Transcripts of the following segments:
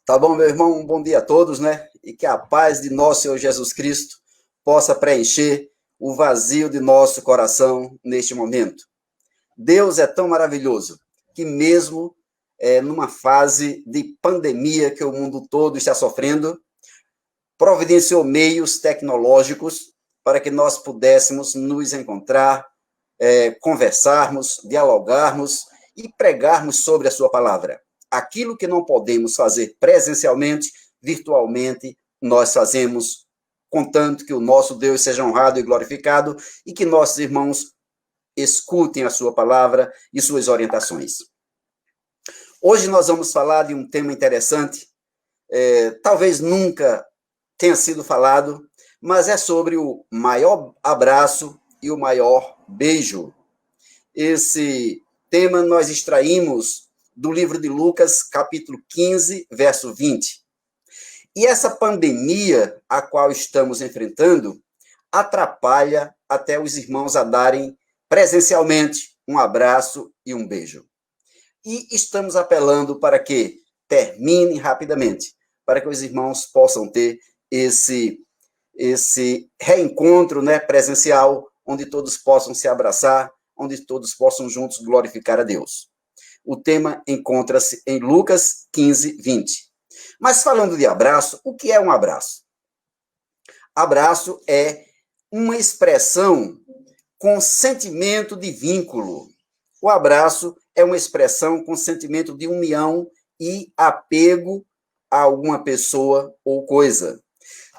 Tá bom, meu irmão? Um bom dia a todos, né? E que a paz de nosso Senhor Jesus Cristo possa preencher o vazio de nosso coração neste momento. Deus é tão maravilhoso que mesmo numa fase de pandemia que o mundo todo está sofrendo, providenciou meios tecnológicos para que nós pudéssemos nos encontrar, conversarmos, dialogarmos e pregarmos sobre a sua palavra. Aquilo que não podemos fazer presencialmente, virtualmente, nós fazemos, contanto que o nosso Deus seja honrado e glorificado e que nossos irmãos escutem a sua palavra e suas orientações. Hoje nós vamos falar de um tema interessante, talvez nunca tenha sido falado, mas é sobre o maior abraço e o maior beijo. Esse tema nós extraímos do livro de Lucas, capítulo 15, verso 20. E essa pandemia a qual estamos enfrentando atrapalha até os irmãos a darem presencialmente um abraço e um beijo. E estamos apelando para que termine rapidamente, para que os irmãos possam ter esse reencontro, né, presencial, onde todos possam se abraçar, onde todos possam juntos glorificar a Deus. O tema encontra-se em Lucas 15, 20. Mas falando de abraço, o que é um abraço? Abraço é uma expressão com sentimento de vínculo. O abraço é uma expressão com sentimento de união e apego a alguma pessoa ou coisa.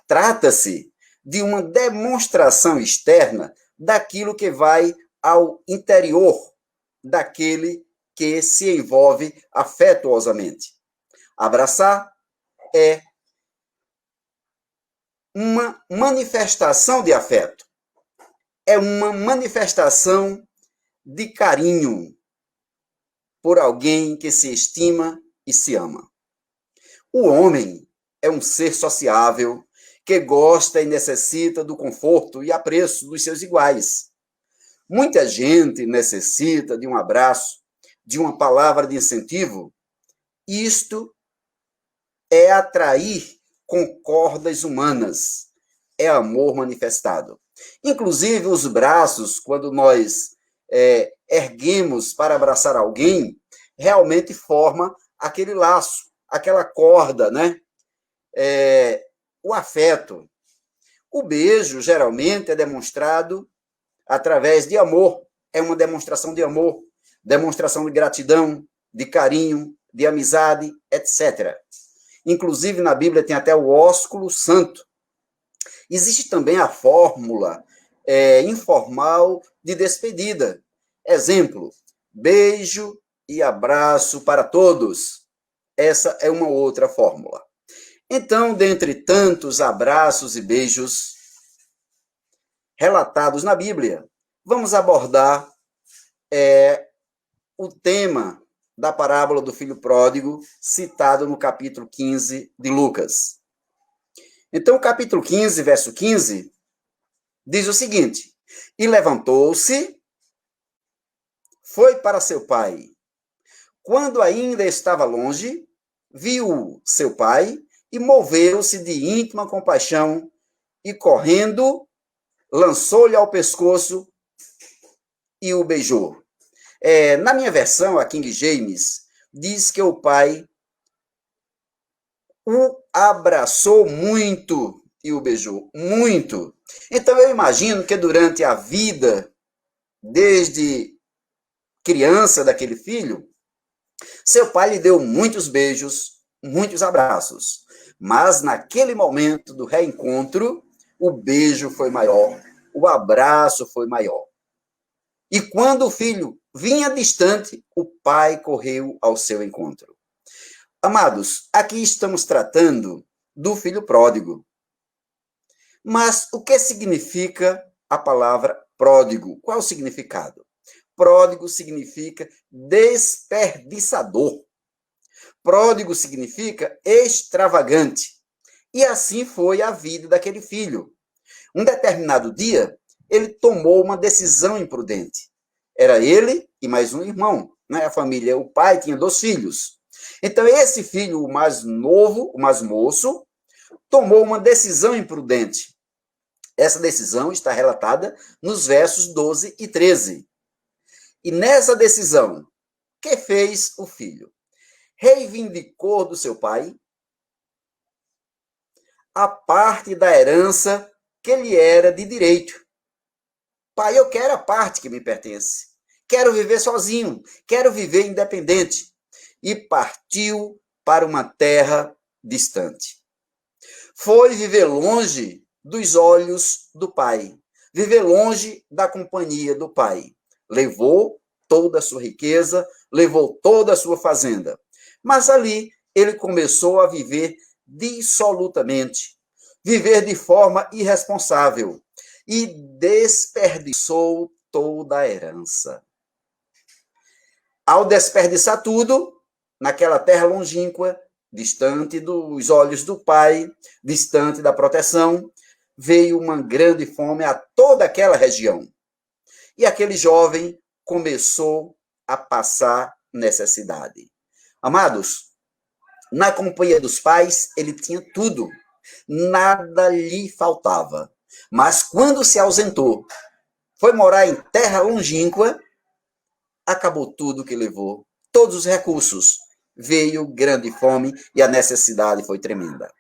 Trata-se de uma demonstração externa daquilo que vai ao interior daquele que se envolve afetuosamente. Abraçar é uma manifestação de afeto, é uma manifestação de carinho por alguém que se estima e se ama. O homem é um ser sociável que gosta e necessita do conforto e apreço dos seus iguais. Muita gente necessita de um abraço, de uma palavra de incentivo. Isto é atrair com cordas humanas, é amor manifestado. Inclusive, os braços, quando nós erguemos para abraçar alguém, realmente forma aquele laço, aquela corda, né? O afeto. O beijo, geralmente, é demonstrado através de amor. É uma demonstração de amor, demonstração de gratidão, de carinho, de amizade, etc. Inclusive, na Bíblia tem até o ósculo santo. Existe também a fórmula informal de despedida. Exemplo, beijo e abraço para todos. Essa é uma outra fórmula. Então, dentre tantos abraços e beijos relatados na Bíblia, vamos abordar o tema da parábola do filho pródigo, citado no capítulo 15 de Lucas. Então, o capítulo 15, verso 15, diz o seguinte: e levantou-se, foi para seu pai. Quando ainda estava longe, viu seu pai e moveu-se de íntima compaixão e, correndo, lançou-lhe ao pescoço e o beijou. Na minha versão, a King James, diz que o pai o abraçou muito e o beijou muito. Então, eu imagino que durante a vida, desde criança daquele filho, seu pai lhe deu muitos beijos, muitos abraços. Mas naquele momento do reencontro, o beijo foi maior, o abraço foi maior. E quando o filho vinha distante, o pai correu ao seu encontro. Amados, aqui estamos tratando do filho pródigo. Mas o que significa a palavra pródigo? Qual é o significado? Pródigo significa desperdiçador. Pródigo significa extravagante. E assim foi a vida daquele filho. Um determinado dia, ele tomou uma decisão imprudente. Era ele e mais um irmão, né? A família, o pai tinha 2 filhos. Então, esse filho, o mais novo, o mais moço, tomou uma decisão imprudente. Essa decisão está relatada nos versos 12 e 13. E nessa decisão, que fez o filho? Reivindicou do seu pai a parte da herança que lhe era de direito. Pai, eu quero a parte que me pertence. Quero viver sozinho, quero viver independente. E partiu para uma terra distante. Foi viver longe dos olhos do pai, viver longe da companhia do pai. Levou toda a sua riqueza, levou toda a sua fazenda. Mas ali ele começou a viver dissolutamente, viver de forma irresponsável e desperdiçou toda a herança. Ao desperdiçar tudo, naquela terra longínqua, distante dos olhos do pai, distante da proteção, veio uma grande fome a toda aquela região. E aquele jovem começou a passar necessidade. Amados, na companhia dos pais, ele tinha tudo. Nada lhe faltava. Mas quando se ausentou, foi morar em terra longínqua, acabou tudo que levou, todos os recursos. Veio grande fome e a necessidade foi tremenda.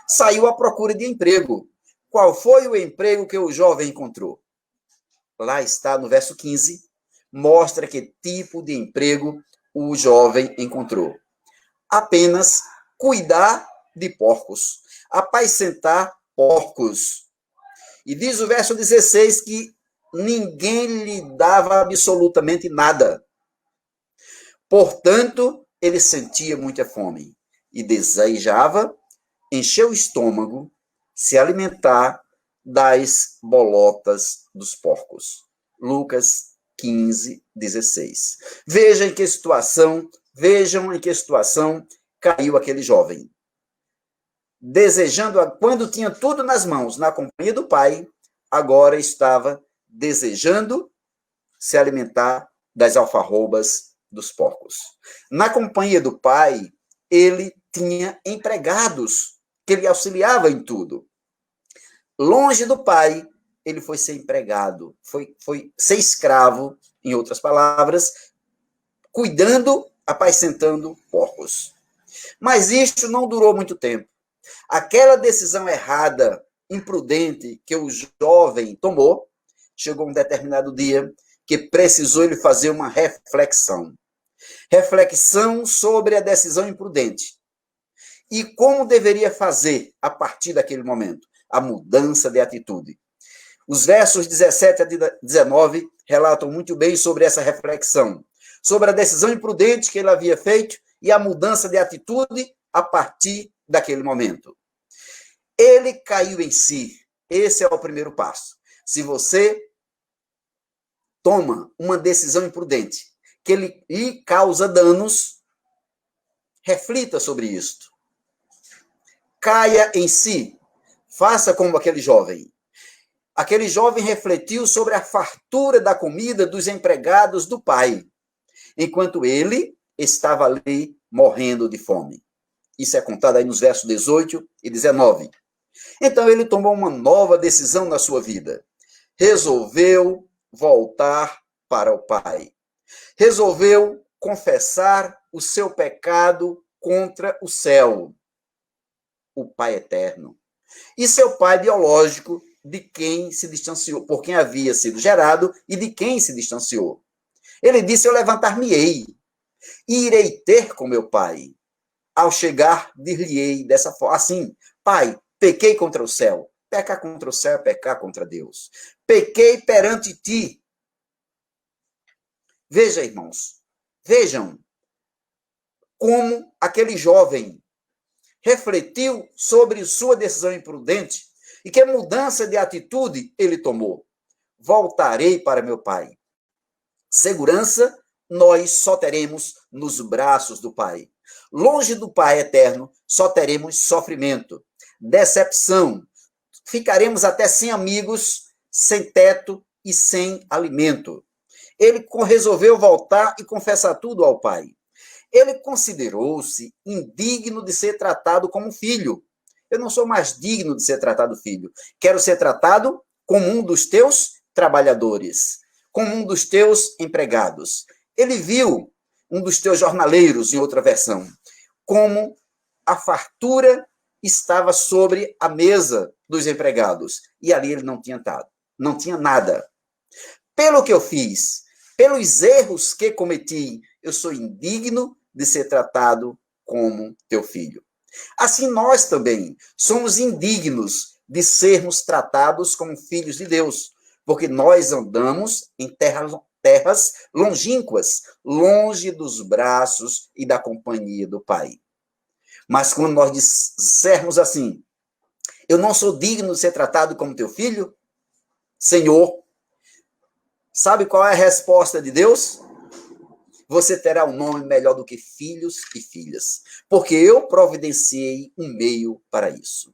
Saiu à procura de emprego. Qual foi o emprego que o jovem encontrou? Lá está no verso 15, mostra que tipo de emprego o jovem encontrou. Apenas cuidar de porcos, apacentar porcos. E diz o verso 16 que ninguém lhe dava absolutamente nada. Portanto, ele sentia muita fome e desejava encher o estômago, se alimentar das bolotas dos porcos. Lucas 15, 16. Vejam em que situação caiu aquele jovem. Desejando, quando tinha tudo nas mãos, na companhia do pai, agora estava desejando se alimentar das alfarrobas dos porcos. Na companhia do pai, ele tinha empregados que lhe auxiliavam em tudo. Longe do pai, ele foi ser empregado, foi ser escravo, em outras palavras, cuidando, apacentando porcos. Mas isto não durou muito tempo. Aquela decisão errada, imprudente, que o jovem tomou, chegou um determinado dia que precisou ele fazer uma reflexão. Reflexão sobre a decisão imprudente. E como deveria fazer a partir daquele momento? A mudança de atitude. Os versos 17 a 19 relatam muito bem sobre essa reflexão, sobre a decisão imprudente que ele havia feito e a mudança de atitude a partir daquele momento. Ele caiu em si. Esse é o primeiro passo. Se você toma uma decisão imprudente que lhe causa danos, reflita sobre isto. Caia em si. Faça como aquele jovem. Aquele jovem refletiu sobre a fartura da comida dos empregados do pai, enquanto ele estava ali morrendo de fome. Isso é contado aí nos versos 18 e 19. Então ele tomou uma nova decisão na sua vida. Resolveu voltar para o pai. Resolveu confessar o seu pecado contra o céu, o Pai eterno, e seu pai biológico, de quem se distanciou, por quem havia sido gerado e de quem se distanciou. Ele disse: eu levantar-me-ei e irei ter com meu pai. Ao chegar, dir-lhe-ei dessa forma, assim: pai, pequei contra o céu. Pecar contra o céu é pecar contra Deus. Pequei perante ti. Veja, irmãos, vejam como aquele jovem refletiu sobre sua decisão imprudente e que mudança de atitude ele tomou. Voltarei para meu pai. Segurança nós só teremos nos braços do pai. Longe do Pai eterno, só teremos sofrimento, decepção. Ficaremos até sem amigos, sem teto e sem alimento. Ele resolveu voltar e confessar tudo ao pai. ele considerou-se indigno de ser tratado como filho. Eu não sou mais digno de ser tratado filho. Quero ser tratado como um dos teus trabalhadores, como um dos teus empregados. Ele viu um dos teus jornaleiros, em outra versão, como a fartura estava sobre a mesa dos empregados. E ali ele não tinha nada. Pelo que eu fiz, pelos erros que cometi, eu sou indigno de ser tratado como teu filho. Assim nós também somos indignos de sermos tratados como filhos de Deus, porque nós andamos em terras longínquas, longe dos braços e da companhia do Pai. Mas quando nós dissermos assim, eu não sou digno de ser tratado como teu filho, Senhor, sabe qual é a resposta de Deus? Você terá um nome melhor do que filhos e filhas, porque eu providenciei um meio para isso.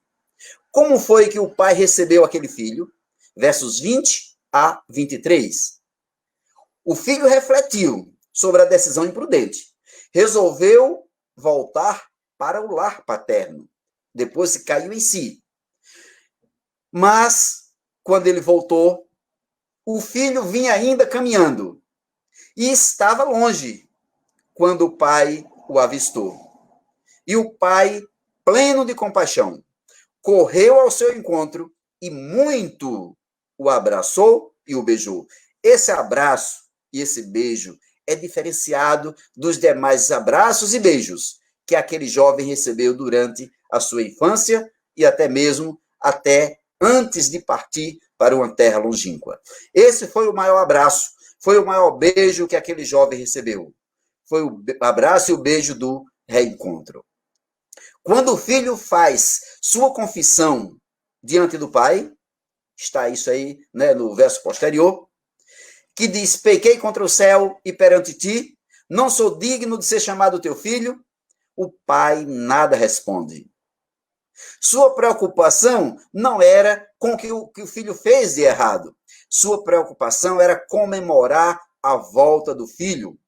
Como foi que o pai recebeu aquele filho? Versos 20 a 23. O filho refletiu sobre a decisão imprudente. Resolveu voltar para o lar paterno. Depois se caiu em si. Mas, quando ele voltou, o filho vinha ainda caminhando e estava longe quando o pai o avistou. E o pai, pleno de compaixão, correu ao seu encontro e muito o abraçou e o beijou. Esse abraço e esse beijo é diferenciado dos demais abraços e beijos que aquele jovem recebeu durante a sua infância e até mesmo até antes de partir para uma terra longínqua. Esse foi o maior abraço, foi o maior beijo que aquele jovem recebeu. Foi o abraço e o beijo do reencontro. Quando o filho faz sua confissão diante do pai, está isso aí, né, no verso posterior, que diz, pequei contra o céu e perante ti, não sou digno de ser chamado teu filho, o pai nada responde. Sua preocupação não era com o que o filho fez de errado. Sua preocupação era comemorar a volta do filho.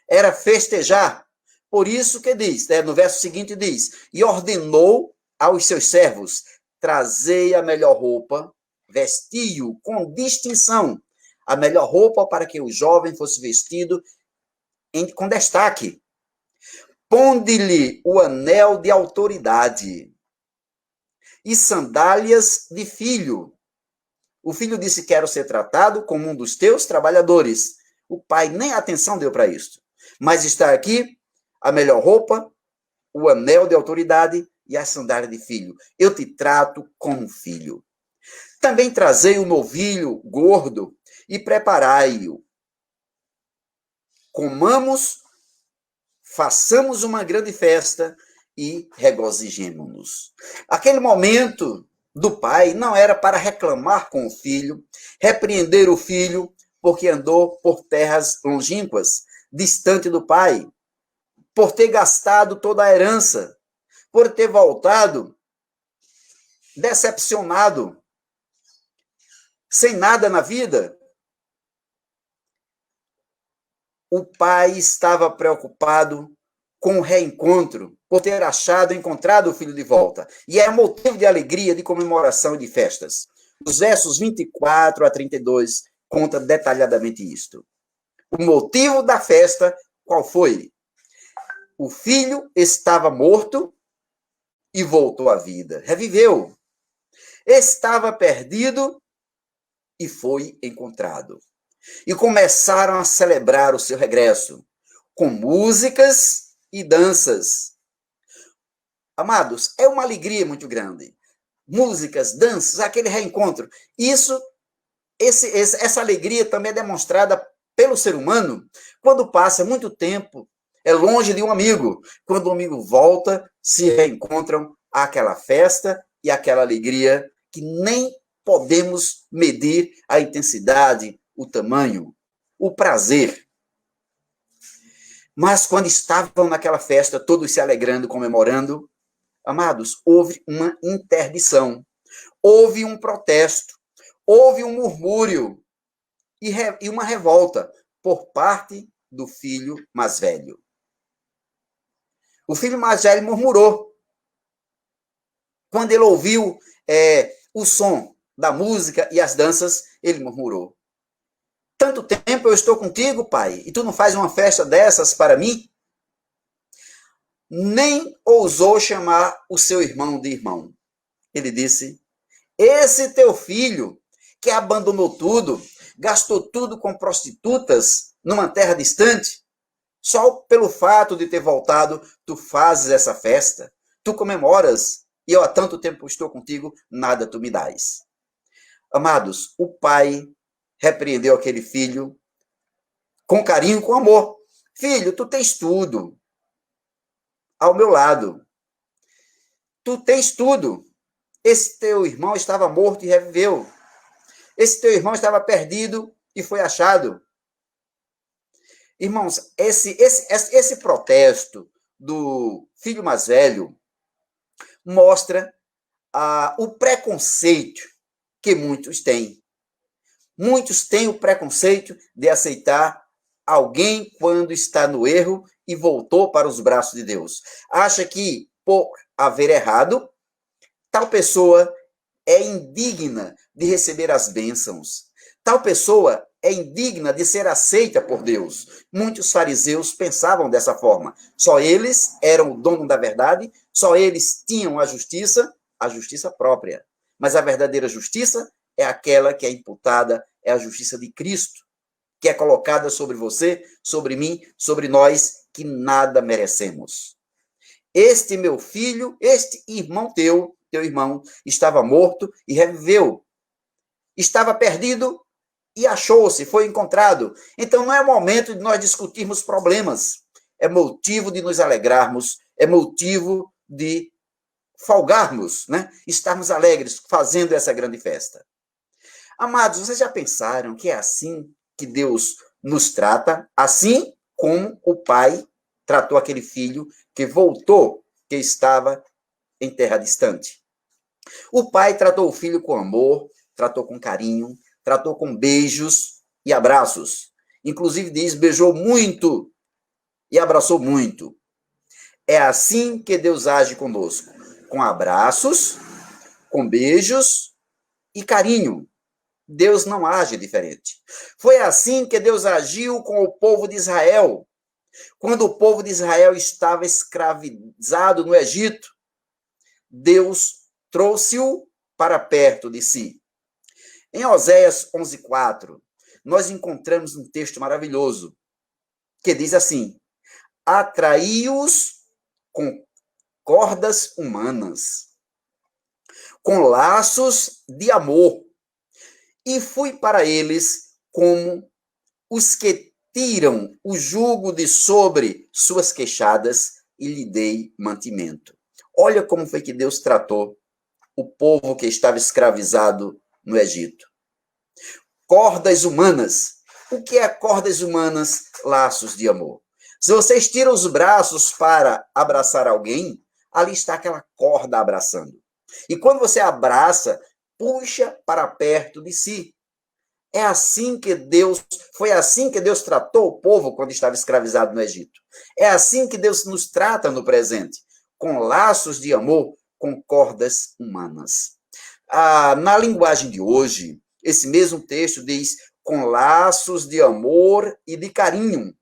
Era festejar. Por isso que diz, no verso seguinte diz, e ordenou aos seus servos, trazei a melhor roupa, vestiu com distinção, a melhor roupa para que o jovem fosse vestido com destaque. Ponde-lhe o anel de autoridade e sandálias de filho. O filho disse, quero ser tratado como um dos teus trabalhadores. O pai nem atenção deu para isso. Mas está aqui a melhor roupa, o anel de autoridade e a sandália de filho. Eu te trato como filho. Também trazei o novilho gordo e preparai-o. Comamos, façamos uma grande festa e regozijemo-nos. Aquele momento do pai não era para reclamar com o filho, repreender o filho porque andou por terras longínquas, distante do pai, por ter gastado toda a herança, por ter voltado decepcionado, sem nada na vida. O pai estava preocupado com o reencontro, por ter encontrado o filho de volta. E é motivo de alegria, de comemoração e de festas. Os versos 24 a 32 conta detalhadamente isto. O motivo da festa, qual foi? O filho estava morto e voltou à vida. Reviveu. Estava perdido e foi encontrado. E começaram a celebrar o seu regresso, com músicas e danças. Amados, é uma alegria muito grande. Músicas, danças, aquele reencontro. Essa alegria também é demonstrada pelo ser humano quando passa muito tempo, é longe de um amigo. Quando o amigo volta, se reencontram aquela festa e aquela alegria que nem podemos medir a intensidade, o tamanho, o prazer. Mas quando estavam naquela festa, todos se alegrando, comemorando, amados, houve uma interdição, houve um protesto, houve um murmúrio e uma revolta por parte do filho mais velho. O filho mais velho murmurou. Quando ele ouviu o som da música e as danças, ele murmurou. Tanto tempo eu estou contigo, pai, e tu não faz uma festa dessas para mim? Nem ousou chamar o seu irmão de irmão. Ele disse, esse teu filho, que abandonou tudo, gastou tudo com prostitutas numa terra distante, só pelo fato de ter voltado, tu fazes essa festa, tu comemoras, e eu há tanto tempo estou contigo, nada tu me dás. Amados, o pai repreendeu aquele filho com carinho, com amor. Filho, tu tens tudo ao meu lado. Tu tens tudo. Esse teu irmão estava morto e reviveu. Esse teu irmão estava perdido e foi achado. Irmãos, esse protesto do filho mais velho mostra o preconceito que muitos têm. Muitos têm o preconceito de aceitar alguém quando está no erro e voltou para os braços de Deus. Acha que, por haver errado, tal pessoa é indigna de receber as bênçãos. Tal pessoa é indigna de ser aceita por Deus. Muitos fariseus pensavam dessa forma. Só eles eram o dono da verdade, só eles tinham a justiça própria. Mas a verdadeira justiça é aquela que é imputada, é a justiça de Cristo, que é colocada sobre você, sobre mim, sobre nós, que nada merecemos. Este meu filho, este irmão teu irmão, estava morto e reviveu. Estava perdido e achou-se, foi encontrado. Então não é momento de nós discutirmos problemas. É motivo de nos alegrarmos, é motivo de folgarmos, né? Estarmos alegres fazendo essa grande festa. Amados, vocês já pensaram que é assim que Deus nos trata? Assim como o pai tratou aquele filho que voltou, que estava em terra distante. O pai tratou o filho com amor, tratou com carinho, tratou com beijos e abraços. Inclusive diz, beijou muito e abraçou muito. É assim que Deus age conosco, com abraços, com beijos e carinho. Deus não age diferente. Foi assim que Deus agiu com o povo de Israel. Quando o povo de Israel estava escravizado no Egito, Deus trouxe-o para perto de si. Em Oséias 11:4, nós encontramos um texto maravilhoso que diz assim: atraí-os com cordas humanas, com laços de amor, e fui para eles como os que tiram o jugo de sobre suas queixadas e lhe dei mantimento. Olha como foi que Deus tratou o povo que estava escravizado no Egito. Cordas humanas. O que é cordas humanas? Laços de amor. Se você estira os braços para abraçar alguém, ali está aquela corda abraçando. E quando você abraça, puxa para perto de si. É assim que foi assim que Deus tratou o povo quando estava escravizado no Egito. É assim que Deus nos trata no presente, com laços de amor, com cordas humanas. Na linguagem de hoje, esse mesmo texto diz, com laços de amor e de carinho,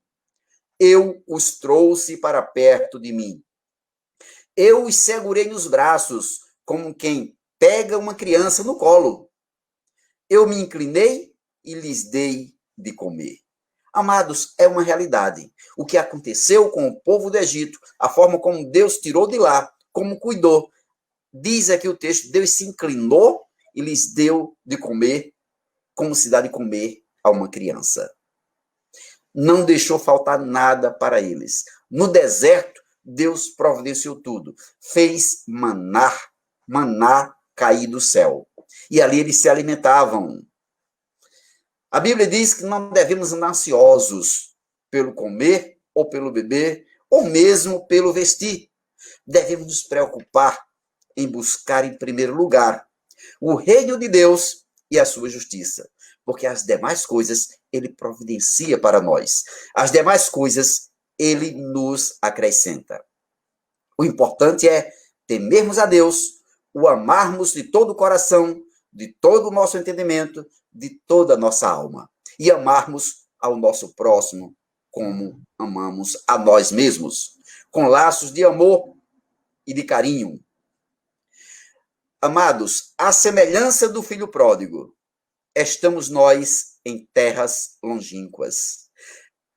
eu os trouxe para perto de mim. Eu os segurei nos braços, como quem pega uma criança no colo. Eu me inclinei e lhes dei de comer. Amados, é uma realidade. O que aconteceu com o povo do Egito, a forma como Deus tirou de lá, como cuidou. Diz aqui o texto, Deus se inclinou e lhes deu de comer, como se dá de comer a uma criança. Não deixou faltar nada para eles. No deserto, Deus providenciou tudo. Fez maná cair do céu. E ali eles se alimentavam. A Bíblia diz que não devemos andar ansiosos pelo comer, ou pelo beber, ou mesmo pelo vestir. Devemos nos preocupar em buscar em primeiro lugar o reino de Deus e a sua justiça, porque as demais coisas ele providencia para nós. As demais coisas ele nos acrescenta. O importante é temermos a Deus, o amarmos de todo o coração, de todo o nosso entendimento, de toda a nossa alma. E amarmos ao nosso próximo como amamos a nós mesmos, com laços de amor e de carinho. Amados, à semelhança do filho pródigo, estamos nós em terras longínquas,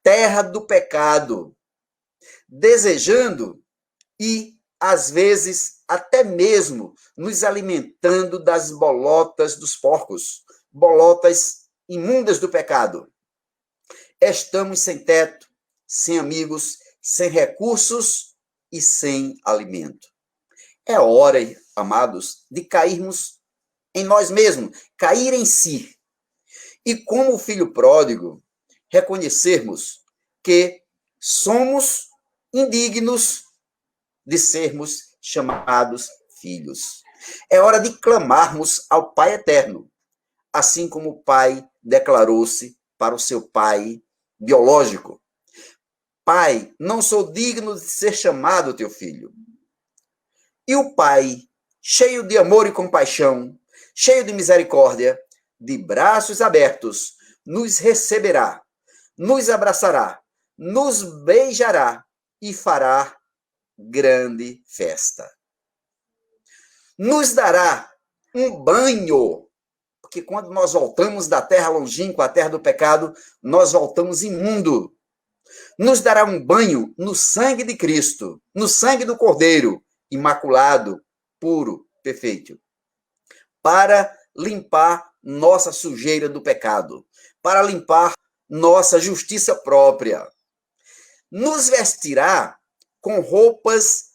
terra do pecado, desejando e, às vezes, até mesmo nos alimentando das bolotas dos porcos, bolotas imundas do pecado. Estamos sem teto, sem amigos, sem recursos e sem alimento. É hora, amados, de cairmos em nós mesmos, cair em si. E como o filho pródigo, reconhecermos que somos indignos de sermos chamados filhos. É hora de clamarmos ao Pai eterno, assim como o Pai declarou-se para o seu Pai biológico. Pai, não sou digno de ser chamado teu filho. E o Pai, cheio de amor e compaixão, cheio de misericórdia, de braços abertos, nos receberá, nos abraçará, nos beijará e fará grande festa. Nos dará um banho, porque quando nós voltamos da terra longínqua, a terra do pecado, nós voltamos imundo. Nos dará um banho no sangue de Cristo, no sangue do Cordeiro, imaculado, puro, perfeito, para limpar nossa sujeira do pecado, para limpar nossa justiça própria. Nos vestirá com roupas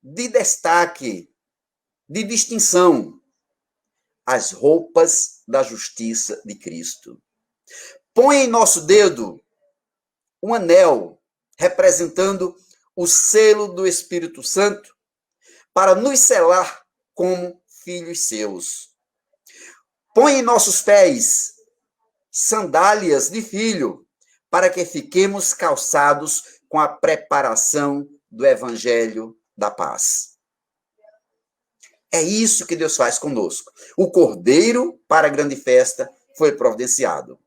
de destaque, de distinção, as roupas da justiça de Cristo. Põe em nosso dedo um anel representando o selo do Espírito Santo para nos selar como filhos seus. Põe em nossos pés sandálias de filho para que fiquemos calçados com a preparação do Evangelho da paz. É isso que Deus faz conosco. O Cordeiro para a grande festa foi providenciado.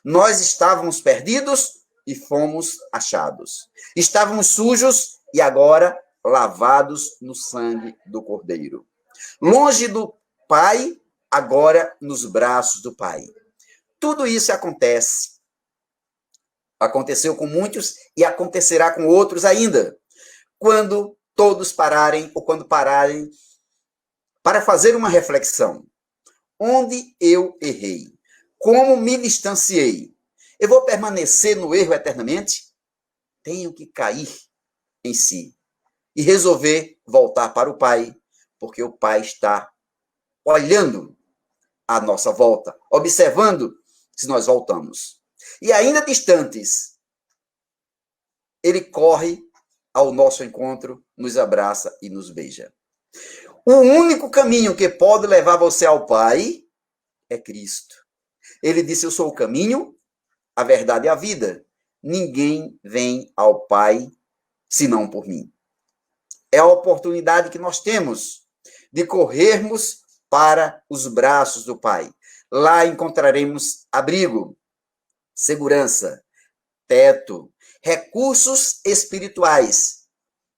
Nós estávamos perdidos e fomos achados. Estávamos sujos e agora lavados no sangue do Cordeiro. Longe do Pai, agora nos braços do Pai. Tudo isso acontece. Aconteceu com muitos e acontecerá com outros ainda. Quando todos pararem, ou quando pararem, para fazer uma reflexão. Onde eu errei? Como me distanciei? Eu vou permanecer no erro eternamente? Tenho que cair em si e resolver voltar para o Pai, porque o Pai está olhando a nossa volta, observando se nós voltamos. E ainda distantes, ele corre ao nosso encontro, nos abraça e nos beija. O único caminho que pode levar você ao Pai é Cristo. Ele disse, eu sou o caminho, a verdade e a vida. Ninguém vem ao Pai senão por mim. É a oportunidade que nós temos de corrermos para os braços do Pai. Lá encontraremos abrigo, segurança, teto, recursos espirituais,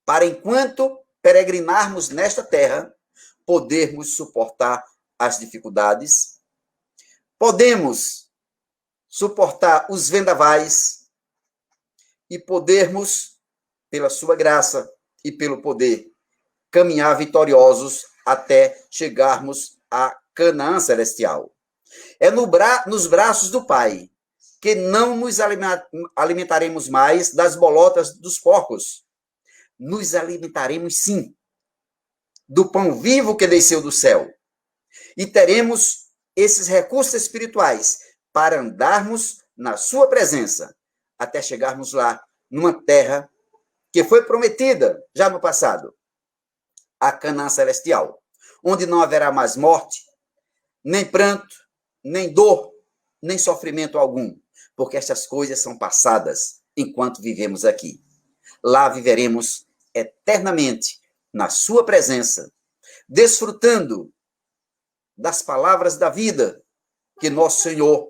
para enquanto peregrinarmos nesta terra, podermos suportar as dificuldades, podemos suportar os vendavais e podermos, pela sua graça e pelo poder, caminhar vitoriosos até chegarmos a Canaã celestial. É nos braços do Pai que não nos alimentaremos mais das bolotas dos porcos. Nos alimentaremos, sim, do pão vivo que desceu do céu. E teremos esses recursos espirituais para andarmos na sua presença, até chegarmos lá, numa terra que foi prometida já no passado, a Canaã celestial, onde não haverá mais morte, nem pranto, nem dor, nem sofrimento algum, porque estas coisas são passadas enquanto vivemos aqui. Lá viveremos eternamente na sua presença, desfrutando das palavras da vida que nosso Senhor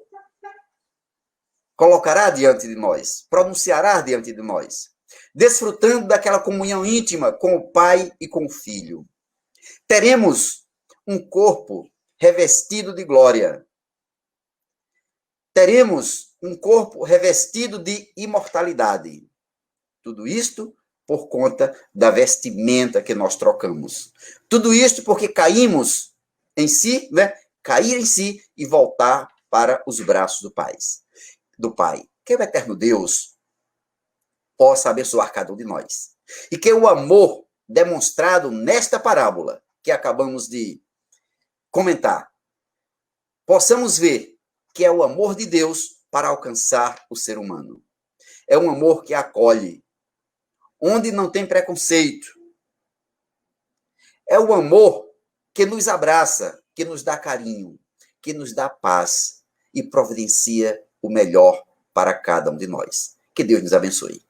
colocará diante de nós, pronunciará diante de nós, desfrutando daquela comunhão íntima com o Pai e com o Filho. Teremos um corpo revestido de glória. Teremos um corpo revestido de imortalidade. Tudo isto por conta da vestimenta que nós trocamos. Tudo isto porque caímos em si, né? Cair em si e voltar para os braços do Pai. Que o eterno Deus possa abençoar cada um de nós. E que o amor demonstrado nesta parábola que acabamos de comentar, possamos ver que é o amor de Deus para alcançar o ser humano. É um amor que acolhe, onde não tem preconceito. É o amor que nos abraça, que nos dá carinho, que nos dá paz e providencia o melhor para cada um de nós. Que Deus nos abençoe.